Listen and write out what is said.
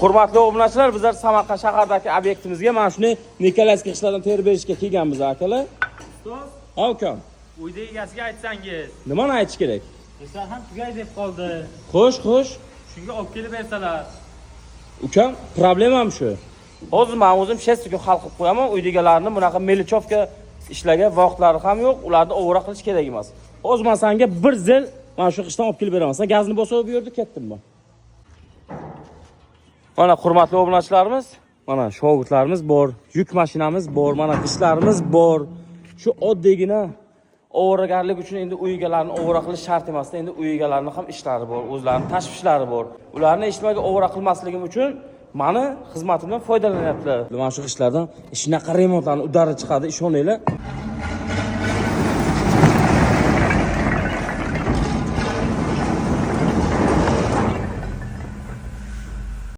Hurmatli obunachilar, bizlar Samarqand shahardagi obyektimizga mana shuni Nikolayskiy qishlardan terib berishga kelganmiz akalar. Ustoz, Ha ukam. uyda egasiga aytsangiz. Nimani aytish kerak? Sizlar ham tugay deb qoldi. Xo'sh, xo'sh. Shunga olib kelib bersalar. Ukam, problemam shu. Hozir men o'zim shestiga hal qilib qo'yaman. Uydagilarni bunaqa Melichovka ishlagan vaqtlari ham yo'q, ularni ovora qilish kerak emas. Hozir men senga bir zil mana shu qishdan olib kelib beraman. Sen gazni bosib bu yerda ketdim men. Mana hurmatli obunachilarimiz, mana shogirdlarimiz bor, yuk mashinamiz bor, mana ishlarimiz bor. Shu oddiygina o'g'rigarlik uchun endi uy egalarini o'g'ri qilish shart emas. Endi uy egalarining ham ishlari bor, o'zlarining tashvishlari bor. Ularni eshitmaga o'g'ri qilmasligim uchun meni xizmatimdan foydalanyaptilar. Mana shu ishlardan shunaqa remontlarni udari chiqadi, ishoninglar.